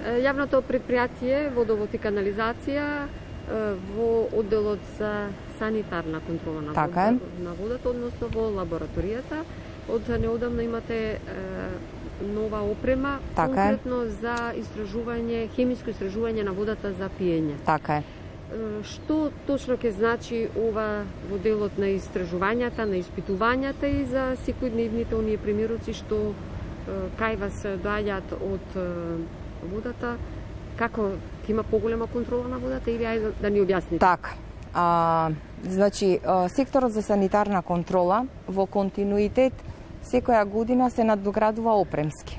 Јавното предпријатие Водовод и канализација во одделот за санитарна контрола на водата, односно во лабораторијата. Од неодамна имате нова опрема, конкретно за истражување, хемиско истражување на водата за пиење. Така е. Што точно ќе значи ова во делот на истражувањата, на испитувањата и за секојдневните оние примероци што кај вас доаѓаат од водата, како ќе има поголема контрола на водата или ајде да ни објасните? Така. Значи, секторот за санитарна контрола во континуитет секоја година се наддоградува опремски.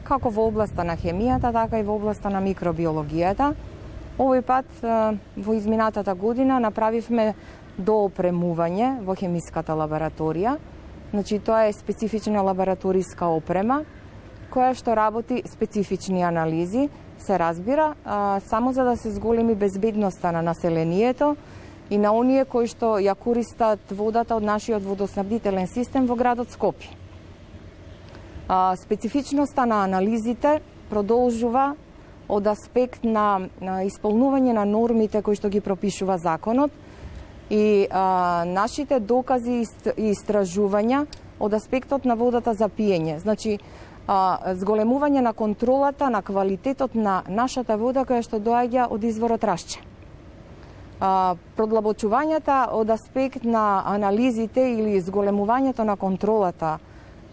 Како во областа на хемијата, така и во областа на микробиологијата. Овој пат во изминатата година направивме доопремување во хемиската лабораторија. Значи, тоа е специфична лабораториска опрема која што работи специфични анализи, се разбира, само за да се зголеми безбедноста на населението и на оние кои што ја користат водата од нашиот водоснабдителен систем во градот Скопје. Специфичноста на анализите продолжува од аспект на исполнување на нормите кои што ги пропишува законот и нашите докази и истражувања од аспектот на водата за пиење. Значи, зголемување на контролата на квалитетот на нашата вода која што доаѓа од изворот Рашче. Продлабочувањата од аспект на анализите или зголемувањето на контролата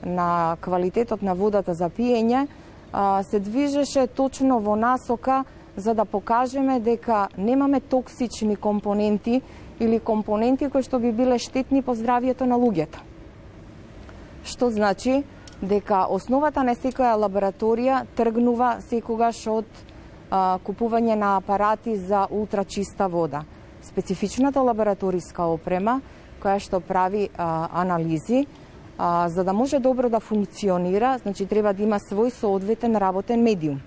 на квалитетот на водата за пиење се движеше точно во насока за да покажеме дека немаме токсични компоненти или компоненти кои што би биле штетни по здравјето на луѓето. Што значи дека основата на секоја лабораторија тргнува секогаш од купување на апарати за ултрачиста вода. Специфичната лабораториска опрема која што прави анализи, за да може добро да функционира, значи треба да има свој соодветен работен медиум.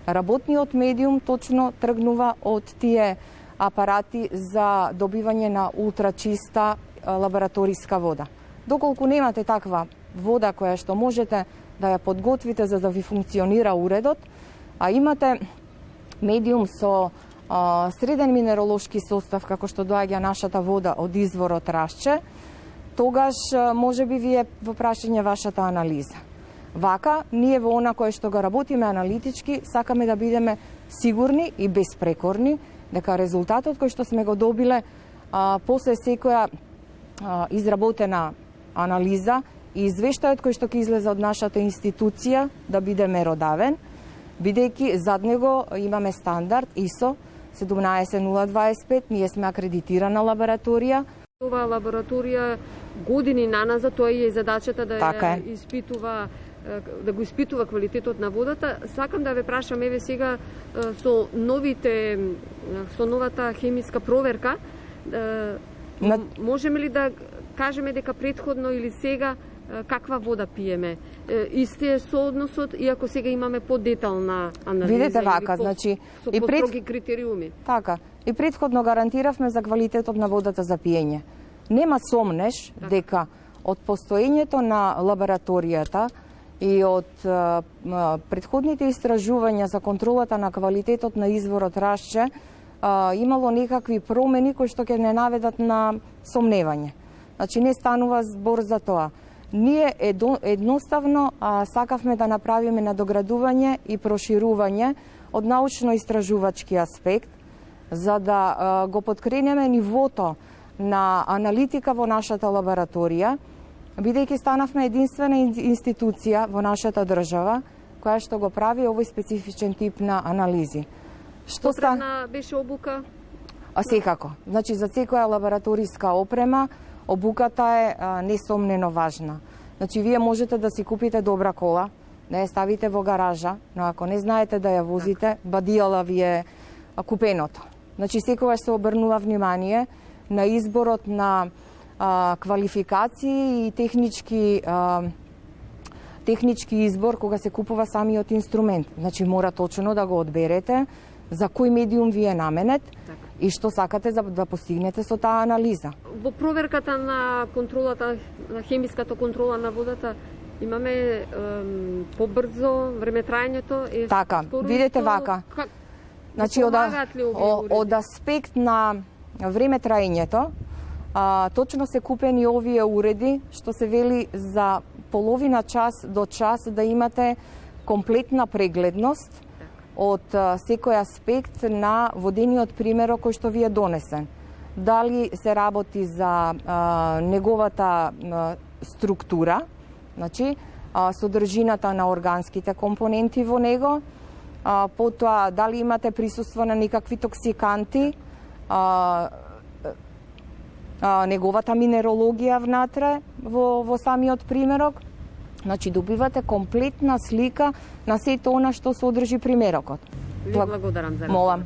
Работниот медиум точно тргнува од тие апарати за добивање на ултрачиста лабораториска вода. Доколку немате таква вода која што можете да ја подготвите за да ви функционира уредот, а имате медиум со среден минеролошки состав како што доаѓа нашата вода од изворот Рашче, тогаш може би ви е во прашање вашата анализа. Вака, ние во она кое што го работиме аналитички, сакаме да бидеме сигурни и безпрекорни дека резултатот кој што сме го добиле после секоја изработена анализа и извештајот кој што ќе излезе од нашата институција да биде меродавен, бидејќи зад него имаме стандард ISO 17025, ние сме акредитирана лабораторија. Ова лабораторија години наназад тоа е задачата да така испитува, да го испитува квалитетот на водата. Сакам да ве прашам еве сега со новата хемиска проверка, можеме ли да кажеме дека претходно или сега каква вода пиеме? Исти е соодносот, иако сега имаме подетална анализа. Видете вака, значи и строги критериуми. Така, и претходно гарантиравме за квалитетот на водата за пиење. Нема сомнеш дека од постоењето на лабораторијата и од претходните истражувања за контролата на квалитетот на изворот Рашче имало некакви промени кои што ќе не наведат на сомневање. Значи не станува збор за тоа. Ние едноставно сакавме да направиме надоградување и проширување од научно-истражувачки аспект за да го подкренеме нивото на аналитика во нашата лабораторија, бидејќи станавме единствена институција во нашата држава која што го прави овој специфичен тип на анализи. Што потребна беше обука? Секако. Значи за секоја лабораториска опрема обуката е несомнено важна. Значи вие можете да си купите добра кола, да ја ставите во гаража, но ако не знаете да ја возите, бадијала ви е купеното. Значи секогаш се обрнува внимание на изборот на квалификации и технички избор кога се купува самиот инструмент. Значи мора точно да го одберете за кој медиум ви е наменет и што сакате да постигнете со таа анализа. Во проверката на контролата, на хемиската контрола на водата, Имаме побрзо времетрајањето е Така, скоро видете исто. вака. Значи, помагаат ли овие уреди? од аспект на време траењето, точно се купени овие уреди, што се вели за половина час до час да имате комплетна прегледност од секој аспект на водениот примерок кој што ви е донесен. Дали се работи за неговата структура, значи содржината на органските компоненти во него, потоа дали имате присуство на никакви токсиканти, неговата минерологија внатре во самиот примерок. Значи добивате комплетна слика на сето она што содржи примерокот. Ви благодарам за разговор. Молам.